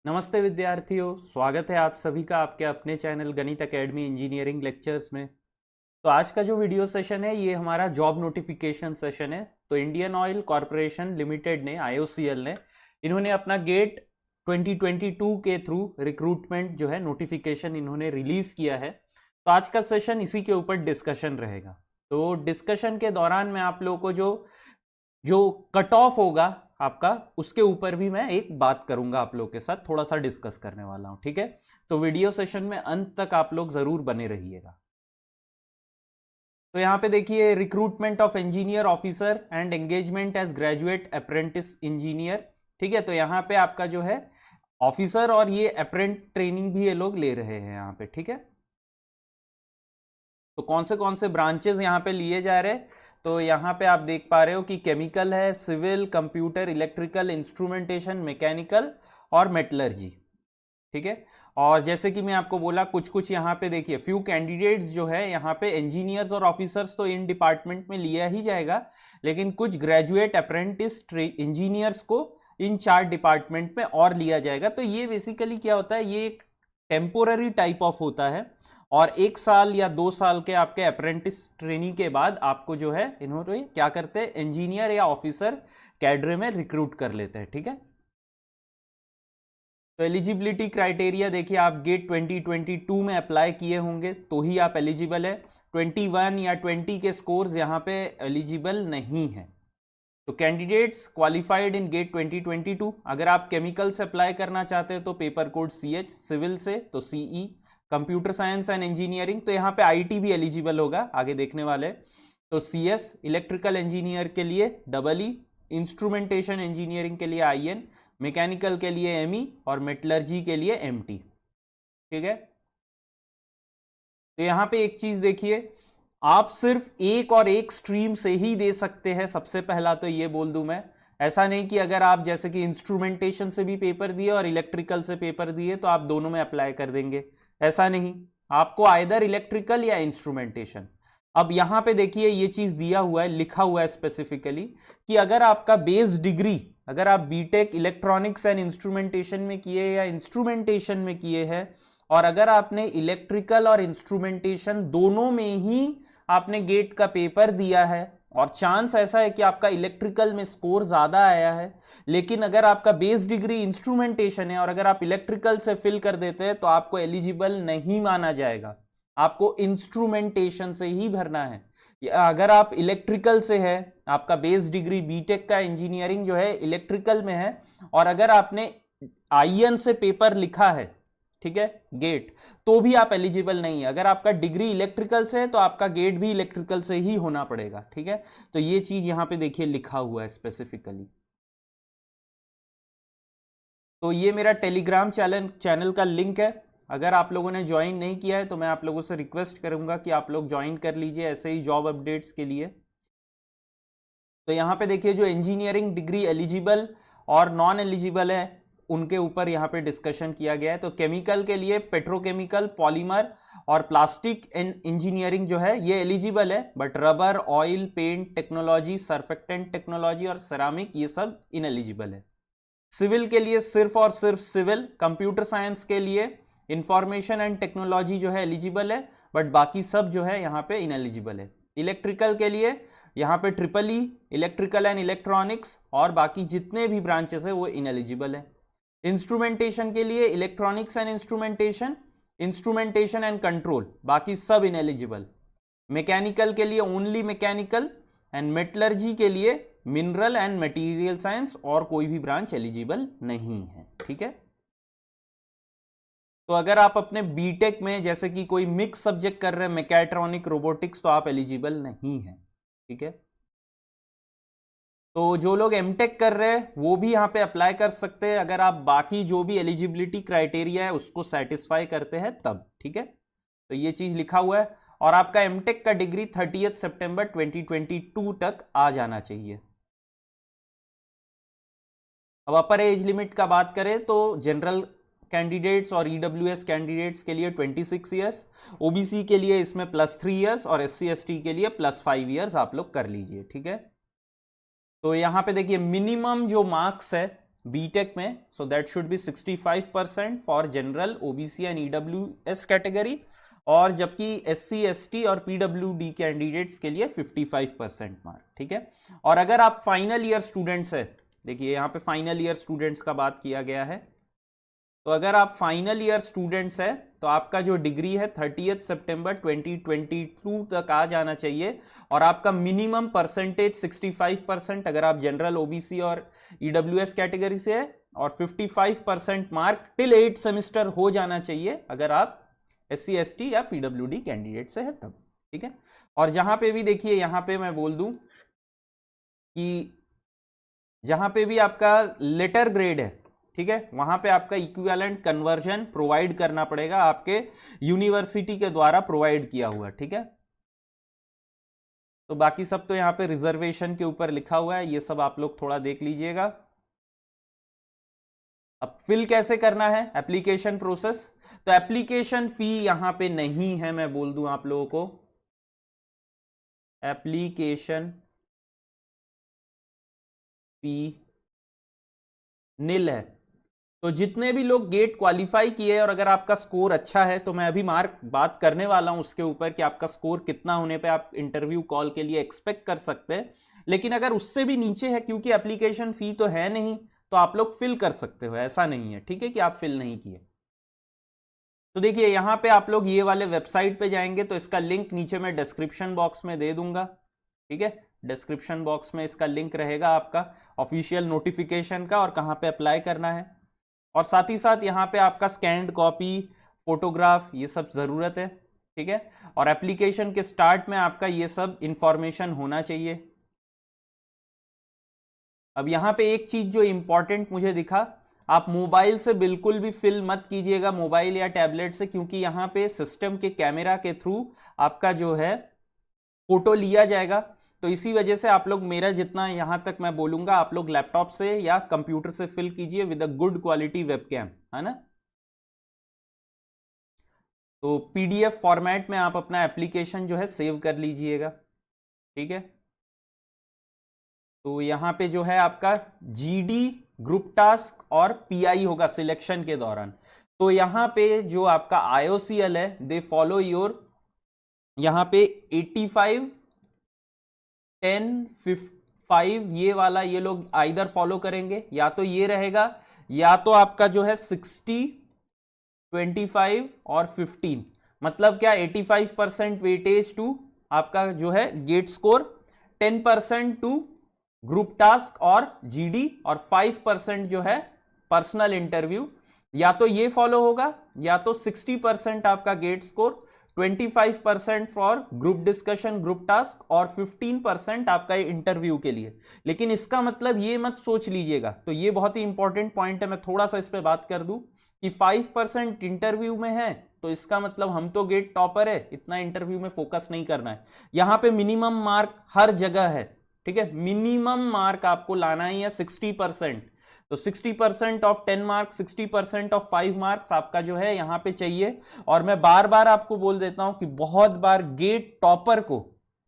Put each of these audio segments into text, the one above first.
नमस्ते विद्यार्थियों, स्वागत है आप सभी का आपके अपने चैनल गणित एकेडमी इंजीनियरिंग लेक्चर्स में। तो आज का जो वीडियो सेशन है ये हमारा जॉब नोटिफिकेशन सेशन है। तो इंडियन ऑयल कॉरपोरेशन लिमिटेड ने IOCL ने इन्होंने अपना गेट 2022 के थ्रू रिक्रूटमेंट जो है नोटिफिकेशन इन्होंने रिलीज किया है। तो आज का सेशन इसी के ऊपर डिस्कशन रहेगा। तो डिस्कशन के दौरान मैं आप लोगों को जो जो कट ऑफ होगा आपका, उसके ऊपर भी मैं एक बात करूंगा, आप लोग के साथ थोड़ा सा डिस्कस करने वाला हूं। ठीक है, तो वीडियो सेशन में अंत तक आप लोग जरूर बने रहिएगा। तो यहां पे देखिए, recruitment of engineer officer and engagement as graduate apprentice engineer. ठीक है, तो यहां पे आपका जो है ऑफिसर और ये अप्रेंट ट्रेनिंग भी ये लोग ले रहे हैं यहां पे। ठीक है, तो कौन से ब्रांचेस यहां पे लिए जा रहे हैं, तो यहां पे आप देख पा रहे हो कि केमिकल है, civil, computer, electrical, instrumentation, mechanical और मेटलर्जी। ठीक है, और जैसे कि मैं आपको बोला कुछ कुछ यहाँ पे देखिए फ्यू कैंडिडेट्स जो है यहाँ पे इंजीनियर्स और ऑफिसर्स तो इन डिपार्टमेंट में लिया ही जाएगा, लेकिन कुछ ग्रेजुएट अप्रेंटिस इंजीनियर्स को इन 4 डिपार्टमेंट में और लिया जाएगा। तो ये बेसिकली क्या होता है, ये एक टेम्पोररी टाइप ऑफ होता है और 1 साल या 2 साल के आपके अप्रेंटिस ट्रेनिंग के बाद आपको जो है इन्होंने क्या करते हैं, इंजीनियर या ऑफिसर कैडरे में रिक्रूट कर लेते हैं। ठीक है, तो एलिजिबिलिटी क्राइटेरिया देखिए, आप गेट 2022 में अप्लाई किए होंगे तो ही आप एलिजिबल है। 21 या 20 के स्कोर्स यहाँ पे एलिजिबल नहीं है। तो कैंडिडेट्स क्वालिफाइड इन गेट 2022, अगर आप केमिकल से अप्लाई करना चाहते हैं तो पेपर कोड CH, सिविल से तो CE, computer science and engineering तो यहाँ पे IT भी एलिजिबल होगा, आगे देखने वाले। तो CS, इलेक्ट्रिकल इंजीनियर के लिए EE, इंस्ट्रूमेंटेशन इंजीनियरिंग के लिए IN, मैकेनिकल के लिए ME और मेटलर्जी के लिए MT। ठीक है, तो यहां पे एक चीज देखिए, आप सिर्फ एक और एक स्ट्रीम से ही दे सकते हैं। सबसे पहला तो ये बोल दूं मैं, ऐसा नहीं कि अगर आप जैसे कि इंस्ट्रूमेंटेशन से भी पेपर दिए और इलेक्ट्रिकल से पेपर दिए तो आप दोनों में अप्लाई कर देंगे, ऐसा नहीं। आपको आइदर इलेक्ट्रिकल या इंस्ट्रूमेंटेशन। अब यहां पे देखिए ये चीज दिया हुआ है, लिखा हुआ है स्पेसिफिकली कि अगर आपका बेस डिग्री, अगर आप बीटेक इलेक्ट्रॉनिक्स एंड इंस्ट्रूमेंटेशन में किए या इंस्ट्रूमेंटेशन में किए हैं और अगर आपने इलेक्ट्रिकल और इंस्ट्रूमेंटेशन दोनों में ही आपने गेट का पेपर दिया है और चांस ऐसा है कि आपका इलेक्ट्रिकल में स्कोर ज्यादा आया है, लेकिन अगर आपका बेस डिग्री इंस्ट्रूमेंटेशन है और अगर आप इलेक्ट्रिकल से फिल कर देते हैं तो आपको एलिजिबल नहीं माना जाएगा। आपको इंस्ट्रूमेंटेशन से ही भरना है। अगर आप इलेक्ट्रिकल से है, आपका बेस डिग्री बीटेक का इंजीनियरिंग जो है इलेक्ट्रिकल में है और अगर आपने IN से पेपर लिखा है, ठीक है, गेट, तो भी आप एलिजिबल नहीं है। अगर आपका डिग्री इलेक्ट्रिकल से है तो आपका गेट भी इलेक्ट्रिकल से ही होना पड़ेगा। ठीक है, तो ये चीज यहां पे देखिए लिखा हुआ है स्पेसिफिकली। तो ये मेरा टेलीग्राम चैनल का लिंक है, अगर आप लोगों ने ज्वाइन नहीं किया है तो मैं आप लोगों से रिक्वेस्ट करूंगा कि आप लोग ज्वाइन कर लीजिए ऐसे ही जॉब अपडेट्स के लिए। तो यहाँ पे देखिए जो इंजीनियरिंग डिग्री एलिजिबल और नॉन एलिजिबल है उनके ऊपर यहाँ पे डिस्कशन किया गया है। तो केमिकल के लिए पेट्रोकेमिकल, पॉलीमर और प्लास्टिक इंजीनियरिंग जो है ये एलिजिबल है, but rubber, oil, paint technology, surfactant technology और सेरामिक ये सब इनएलिजिबल है। सिविल के लिए सिर्फ और सिर्फ सिविल, कंप्यूटर साइंस के लिए इंफॉर्मेशन एंड टेक्नोलॉजी जो है एलिजिबल है, बट बाकी सब जो है यहाँ पे इनएलिजिबल है। इलेक्ट्रिकल के लिए यहाँ पे EEE, इलेक्ट्रिकल एंड इलेक्ट्रॉनिक्स और बाकी जितने भी ब्रांचेस है वो इनएलिजिबल है। इंस्ट्रूमेंटेशन के लिए electronics and instrumentation, instrumentation and control, बाकी सब इनएलिजिबल। मैकेनिकल के लिए ओनली मैकेनिकल एंड मेटलर्जी के लिए मिनरल एंड मटेरियल साइंस और कोई भी ब्रांच एलिजिबल नहीं है। ठीक है, तो अगर आप अपने बीटेक में जैसे कि कोई मिक्स सब्जेक्ट कर रहे हैं, मैकेट्रॉनिक, रोबोटिक्स, तो आप एलिजिबल नहीं है। ठीक है, तो जो लोग एमटेक कर रहे हैं वो भी यहाँ पे अप्लाई कर सकते हैं अगर आप बाकी जो भी एलिजिबिलिटी क्राइटेरिया है उसको सेटिस्फाई करते हैं तब। ठीक है, तो ये चीज लिखा हुआ है और आपका एमटेक का डिग्री 30 सितंबर 2022 तक आ जाना चाहिए। अब अपर एज लिमिट का बात करें तो जनरल कैंडिडेट्स और EWS कैंडिडेट्स के लिए 26 ईयर्स, OBC के लिए इसमें +3 ईयर्स और SC ST के लिए +5 ईयर्स आप लोग कर लीजिए। ठीक है, तो यहां पे देखिए मिनिमम जो मार्क्स है बीटेक में, so that should be 65% for general, OBC and EWS category, और जबकि एससी एसटी और पीडब्ल्यूडी कैंडिडेट्स के लिए 55% मार्क, ठीक है। और अगर आप फाइनल ईयर स्टूडेंट्स है, देखिए यहाँ पे फाइनल ईयर स्टूडेंट्स का बात किया गया है, तो अगर आप फाइनल ईयर स्टूडेंट्स है तो आपका जो डिग्री है 30 सितंबर 2022 तक आ जाना चाहिए, और आपका मिनिमम परसेंटेज 65% अगर आप जनरल, ओबीसी और ईडब्ल्यूएस कैटेगरी से है, और 55% मार्क टिल 8 सेमेस्टर हो जाना चाहिए अगर आप एससी एसटी या पीडब्ल्यूडी कैंडिडेट से है तब, ठीक है। और जहां पे भी देखिए, यहां पे मैं बोल दूं कि जहां पे भी आपका लेटर ग्रेड है, ठीक है, वहां पे आपका इक्विवेलेंट कन्वर्जन प्रोवाइड करना पड़ेगा, आपके यूनिवर्सिटी के द्वारा प्रोवाइड किया हुआ, ठीक है। तो बाकी सब तो यहां पे रिजर्वेशन के ऊपर लिखा हुआ है, ये सब आप लोग थोड़ा देख लीजिएगा। अब फिल कैसे करना है एप्लीकेशन प्रोसेस, तो एप्लीकेशन फी यहां पे नहीं है, मैं बोल दूं आप लोगों को, एप्लीकेशन फी निल है। तो जितने भी लोग गेट क्वालिफाई किए और अगर आपका स्कोर अच्छा है, तो मैं अभी बात करने वाला हूं उसके ऊपर कि आपका स्कोर कितना होने पे आप इंटरव्यू कॉल के लिए एक्सपेक्ट कर सकते हैं। लेकिन अगर उससे भी नीचे है, क्योंकि एप्लीकेशन फी तो है नहीं, तो आप लोग फिल कर सकते हो, ऐसा नहीं है, ठीक है, कि आप फिल नहीं किए। तो देखिए यहां पे आप लोग ये वाले वेबसाइट पे जाएंगे, तो इसका लिंक नीचे मैं डिस्क्रिप्शन बॉक्स में दे दूंगा, ठीक है। डिस्क्रिप्शन बॉक्स में इसका लिंक रहेगा आपका ऑफिशियल नोटिफिकेशन का, और कहां पे अप्लाई करना है, और साथ ही साथ यहाँ पे आपका स्कैन्ड कॉपी, फोटोग्राफ, ये सब जरूरत है, ठीक है। और एप्लीकेशन के स्टार्ट में आपका ये सब इंफॉर्मेशन होना चाहिए। अब यहाँ पे एक चीज जो इंपॉर्टेंट मुझे दिखा, आप मोबाइल से बिल्कुल भी फिल मत कीजिएगा, मोबाइल या टैबलेट से, क्योंकि यहाँ पे सिस्टम के कैमरा के थ्रू आपका जो है फोटो लिया जाएगा। तो इसी वजह से आप लोग, मेरा जितना यहां तक मैं बोलूंगा, आप लोग लैपटॉप से या कंप्यूटर से फिल कीजिए with a good quality webcam, है ना। तो पीडीएफ फॉर्मेट में आप अपना एप्लीकेशन जो है सेव कर लीजिएगा, ठीक है। तो यहां पे जो है आपका जीडी, ग्रुप टास्क और पीआई होगा सिलेक्शन के दौरान। तो यहां पे जो आपका आईओसीएल है, दे फॉलो योर, यहां पे 85, 10, 5 ये वाला ये लोग आइदर फॉलो करेंगे, या तो ये रहेगा, या तो आपका जो है 60, 25 और 15, मतलब क्या 85% वेटेज टू आपका जो है GATE score, 10% to group task और जीडी, और 5% जो है पर्सनल इंटरव्यू। या तो ये फॉलो होगा, या तो 60% आपका GATE score, 25% for group discussion, group task, और 15% आपका इंटरव्यू के लिए। लेकिन इसका मतलब ये मत सोच लीजिएगा, तो ये बहुत ही इंपॉर्टेंट पॉइंट है, मैं थोड़ा सा इस पे बात कर दूं कि 5% इंटरव्यू में है, तो इसका मतलब हम तो गेट टॉपर है, इतना इंटरव्यू में फोकस नहीं करना है। यहां पे मिनिमम मार्क हर जगह है, ठीक है, मिनिमम मार्क आपको लाना ही है 60%। तो 60% ऑफ 10 मार्क्स, 60% ऑफ 5 मार्क्स आपका जो है यहां पे चाहिए। और मैं बार बार आपको बोल देता हूं कि बहुत बार गेट टॉपर को,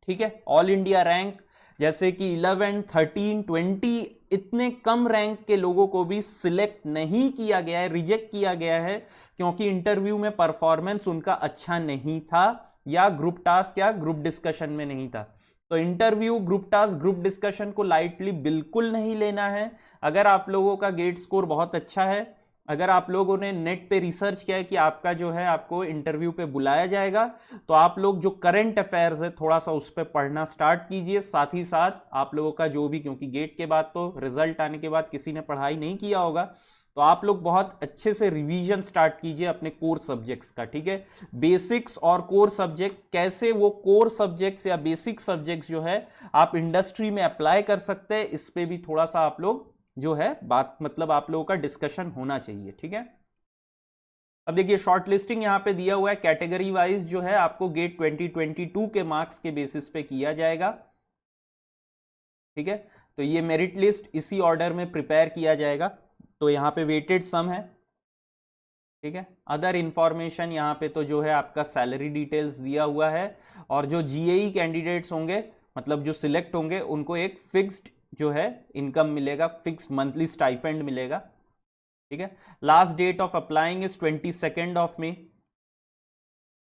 ठीक है, ऑल इंडिया रैंक जैसे कि 11, 13, 20, इतने कम रैंक के लोगों को भी सिलेक्ट नहीं किया गया है, रिजेक्ट किया गया है, क्योंकि इंटरव्यू में परफॉर्मेंस उनका अच्छा नहीं था, या ग्रुप टास्क या ग्रुप डिस्कशन में नहीं था। तो interview, group task, group discussion को लाइटली बिल्कुल नहीं लेना है। अगर आप लोगों का गेट स्कोर बहुत अच्छा है, अगर आप लोगों ने नेट पे रिसर्च किया है कि आपका जो है आपको इंटरव्यू पे बुलाया जाएगा, तो आप लोग जो करंट अफेयर्स है थोड़ा सा उस पर पढ़ना स्टार्ट कीजिए। साथ ही साथ आप लोगों का जो भी, क्योंकि गेट के बाद तो रिजल्ट आने के बाद किसी ने पढ़ाई नहीं किया होगा, तो आप लोग बहुत अच्छे से रिवीजन स्टार्ट कीजिए अपने कोर सब्जेक्ट्स का, ठीक है। बेसिक्स और कोर सब्जेक्ट, कैसे वो कोर सब्जेक्ट्स या बेसिक सब्जेक्ट्स जो है आप इंडस्ट्री में अप्लाई कर सकते हैं, इस पे भी थोड़ा सा आप लोग जो है बात, मतलब आप लोगों का डिस्कशन होना चाहिए, ठीक है। अब देखिए शॉर्ट लिस्टिंग यहां पे दिया हुआ है, कैटेगरी वाइज जो है आपको गेट 2022 के मार्क्स के बेसिस पे किया जाएगा, ठीक है। तो ये मेरिट लिस्ट इसी ऑर्डर में प्रिपेयर किया जाएगा। तो यहां पे वेटेड सम है, ठीक है। अदर इंफॉर्मेशन यहां पे तो जो है आपका सैलरी डिटेल्स दिया हुआ है, और जो जीएई कैंडिडेट्स होंगे, मतलब जो सिलेक्ट होंगे, उनको एक फिक्स्ड जो है इनकम मिलेगा, फिक्स मंथली स्टाइपेंड मिलेगा, ठीक है। Last date of applying is 22 of May,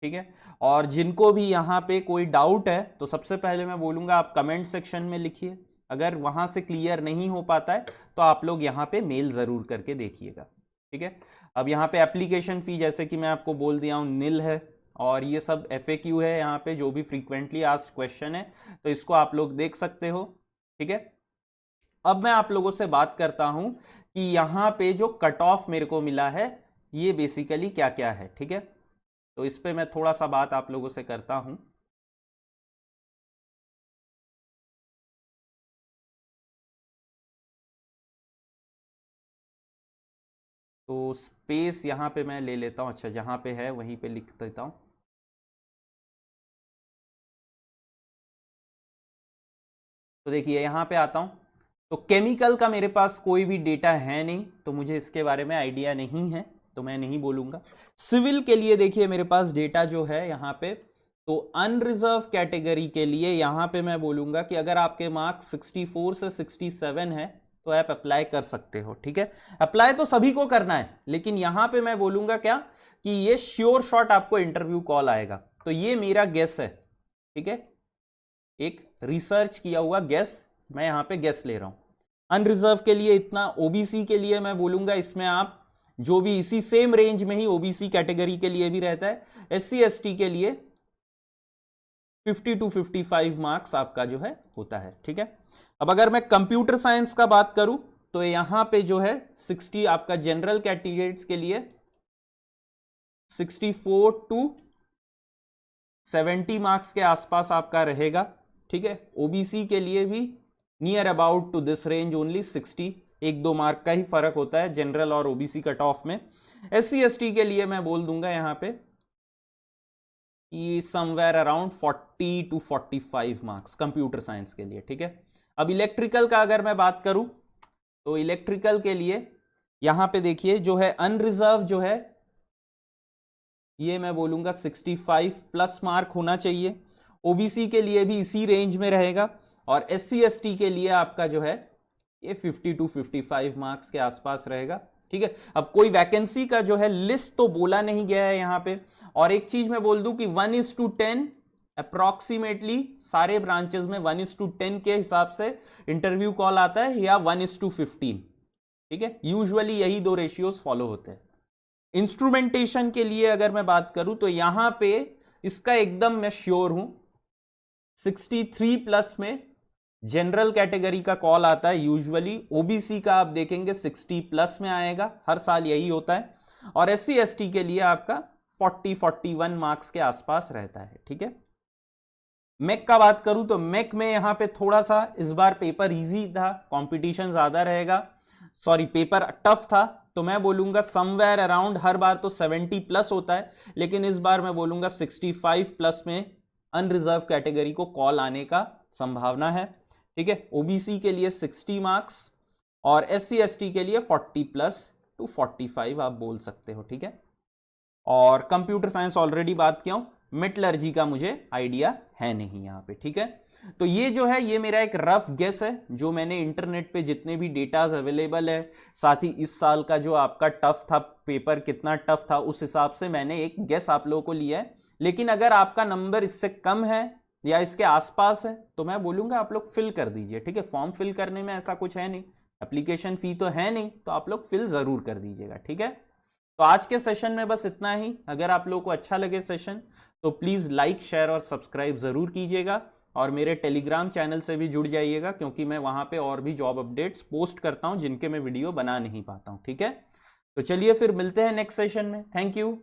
ठीक है। और जिनको भी यहां पे कोई डाउट है तो सबसे पहले मैं बोलूंगा आप कमेंट सेक्शन में लिखिए, अगर वहां से क्लियर नहीं हो पाता है तो आप लोग यहां पे मेल जरूर करके देखिएगा, ठीक है। अब यहाँ पे एप्लीकेशन फी जैसे कि मैं आपको बोल दिया हूँ निल है, और ये सब FAQ है यहाँ पे जो भी फ्रीक्वेंटली आस्क्ड क्वेश्चन है, तो इसको आप लोग देख सकते हो, ठीक है। अब मैं आप लोगों से बात करता हूं कि यहां पे जो कट ऑफ मेरे को मिला है ये बेसिकली क्या क्या है, ठीक है। तो इस पे मैं थोड़ा सा बात आप लोगों से करता हूं। तो स्पेस यहां पे मैं ले लेता हूं, अच्छा जहां पे है वहीं पे लिख देता हूं। तो देखिए यहां पे आता हूं, तो केमिकल का मेरे पास कोई भी डेटा है नहीं, तो मुझे इसके बारे में आइडिया नहीं है, तो मैं नहीं बोलूंगा। सिविल के लिए देखिए मेरे पास डेटा जो है यहाँ पे, तो अनरिजर्व कैटेगरी के लिए यहाँ पे मैं बोलूंगा कि अगर आपके मार्क्स 64 से 67 है तो आप अप्लाई कर सकते हो, ठीक है। अप्लाई तो सभी को करना है, लेकिन यहां पे मैं बोलूंगा क्या कि ये श्योर शॉट आपको इंटरव्यू कॉल आएगा, तो ये मेरा गेस है, ठीक है, एक रिसर्च किया हुआ गेस, मैं यहां पे गेस ले रहा हूं। अनरिजर्व के लिए इतना, ओबीसी के लिए मैं बोलूंगा इसमें आप जो भी इसी सेम रेंज में ही ओबीसी कैटेगरी के लिए भी रहता है, SC ST के लिए 50 to 55 मार्क्स आपका जो है होता है, ठीक है। अब अगर मैं कंप्यूटर साइंस का बात करूं तो यहां पे जो है 60 आपका जनरल कैंडिडेट्स के लिए 64 to 70 मार्क्स के आसपास आपका रहेगा, ठीक है। ओबीसी के लिए भी near about to this range only 60, 1-2 mark का ही फर्क होता है जनरल और ओबीसी कट ऑफ में। SC ST के लिए मैं बोल दूंगा यहां पे कि somewhere around 40 to 45 marks computer science के लिए, ठीक है। अब इलेक्ट्रिकल का अगर मैं बात करूं तो इलेक्ट्रिकल के लिए यहां पे देखिए जो है अनरिजर्व जो है ये मैं बोलूंगा 65 प्लस मार्क होना चाहिए, ओबीसी के लिए भी इसी रेंज में रहेगा, और SC ST के लिए आपका जो है ये 50 to 55 मार्क्स के आसपास रहेगा, ठीक है। अब कोई वैकेंसी का जो है लिस्ट तो बोला नहीं गया है यहां पे, और एक चीज मैं बोल दूं कि 1:10 अप्रोक्सीमेटली सारे ब्रांचेस में 1:10 के हिसाब से इंटरव्यू कॉल आता है, या 1:15, ठीक है। यूजुअली यही 2 रेशियोज फॉलो होते हैं। इंस्ट्रूमेंटेशन के लिए अगर मैं बात करूं तो यहां पे इसका एकदम मैं श्योर हूं 63 प्लस में जनरल कैटेगरी का कॉल आता है यूजुअली, ओबीसी का आप देखेंगे 60 प्लस में आएगा, हर साल यही होता है, और SC ST के लिए आपका 40-41 मार्क्स के आसपास रहता है, ठीक है। मैक का बात करूं तो मैक में यहां पे थोड़ा सा इस बार पेपर इजी था, कंपटीशन ज्यादा रहेगा, सॉरी पेपर टफ था, तो मैं बोलूंगा समवेयर अराउंड, हर बार तो 70 प्लस होता है, लेकिन इस बार मैं बोलूंगा 65 प्लस में अनरिजर्व कैटेगरी को कॉल आने का संभावना है, ठीक है। ओबीसी के लिए 60 मार्क्स और SC ST के लिए 40 प्लस टू 45 आप बोल सकते हो, ठीक है। और कंप्यूटर साइंस ऑलरेडी बात किया हूं, मेटलर्जी का मुझे आइडिया है नहीं यहां पे, ठीक है। तो ये जो है ये मेरा एक रफ गेस है जो मैंने इंटरनेट पे जितने भी डेटाज अवेलेबल है, साथ ही इस साल का जो आपका टफ था पेपर कितना टफ था उस हिसाब से मैंने एक गेस आप लोगों को लिया है। लेकिन अगर आपका नंबर इससे कम है या इसके आसपास है तो मैं बोलूंगा आप लोग फिल कर दीजिए, ठीक है। फॉर्म फिल करने में ऐसा कुछ है नहीं, एप्लीकेशन फी तो है नहीं, तो आप लोग फिल जरूर कर दीजिएगा, ठीक है। तो आज के सेशन में बस इतना ही। अगर आप लोगों को अच्छा लगे सेशन तो प्लीज लाइक शेयर और सब्सक्राइब जरूर कीजिएगा, और मेरे टेलीग्राम चैनल से भी जुड़ जाइएगा क्योंकि मैं वहां पे और भी जॉब अपडेट्स पोस्ट करता हूं जिनके मैं वीडियो बना नहीं पाता हूं, ठीक है। तो चलिए फिर मिलते हैं नेक्स्ट सेशन में, थैंक यू।